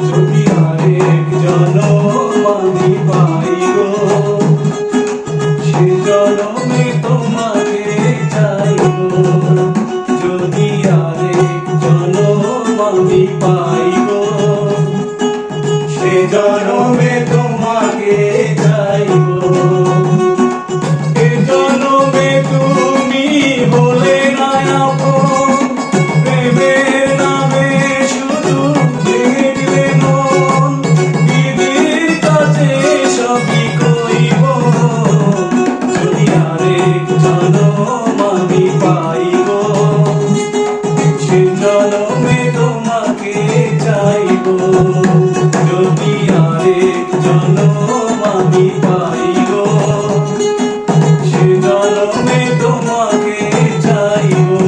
যদি আরেক জনম আমি পাই গো, সে জনমে তোমাকে চাইবো। যদি আরেক জনম আমি পাই গো, সে জনমে তোমাকে চাইবো। এ জনমে তুমি হলে না আপন, প্রেমের নামে শুধু ভেঙে দিলে মন। দিদির কাছে সবই কইব, যদি আরেক জনম আমি পাই গো, সে জনমে তোমাকে চাইবো। যদি আরেক জনম আমি পাই গো, সে জনমে তোমাকে চাইবো।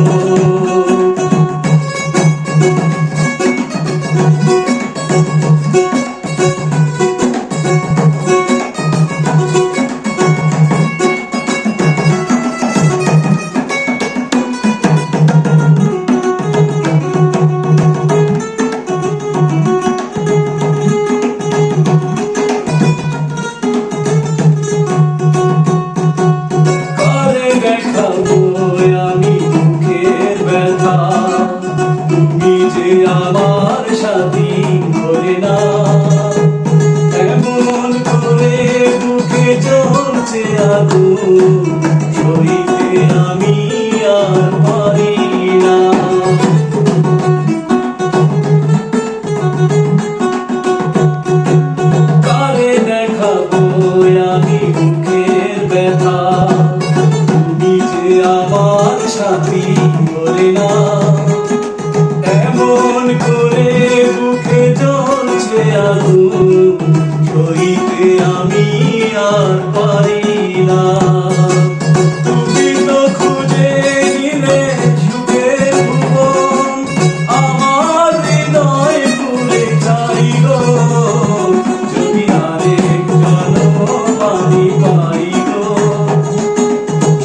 আমি দুঃখের ব্যথা, তুমি যে আমার সাথী করে না। এমন করে বুকে জ্বলছে আগুন, সইতে আমি আর পারি না। কারে দেখাবো আমি দুঃখের ব্যথা, আমার সাথী করে না। এমন করে বুকে জ্বলছে আগুন, সইতে আমি আর পারি না। তুমি তো খুঁজে নিলে সুখের ভুবন, আমার হৃদয় পুড়ে ছাই গো। যদি আরেক জনম আমি পাই গো,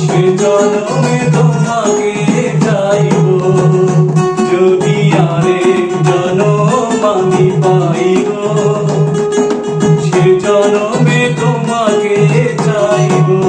সে জনমে তোমাকে চাইবো। যদি আরেক জনম আমি পাই গো, সে জনমে তোমাকে চাইবো।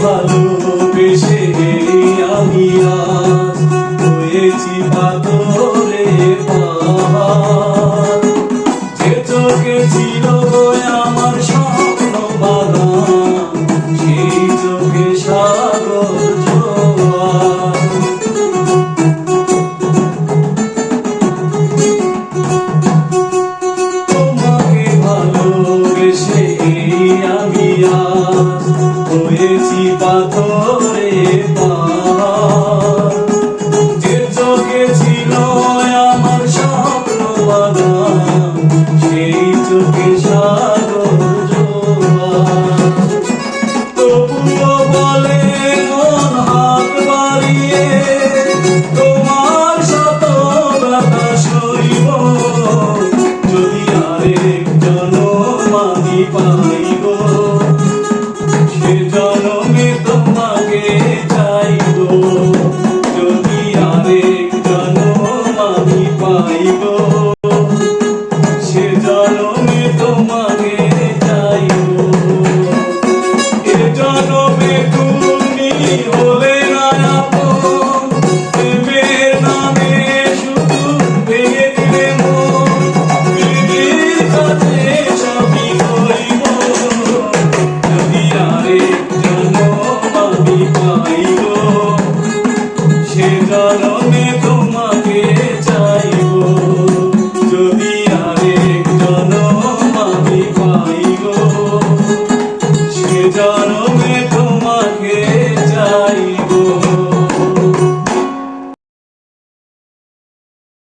ভালোবেসে আমি আজ হয়েছি পাথরে পাহাড়। যে চোখে ছিল আমার স্বপ্ন বাগান, সেই চোখে সাগর জোয়ার। তোমাকে ভালোবেসে আমি আজ হয়েছি পাথরে পাহাড়। যে চোখে ছিল আমার স্বপ্ন বাগান, সেই চোখে সাগর জোয়ার। তবুও বলে মন হাত বাড়িয়ে, তোমার শত ব্যথা সইব। যদি আরেক জনম আমি পাই গো, সে জনমে তোমাকে চাইবো। যদি আরেক জনম আমি পাই গো, সে জনমে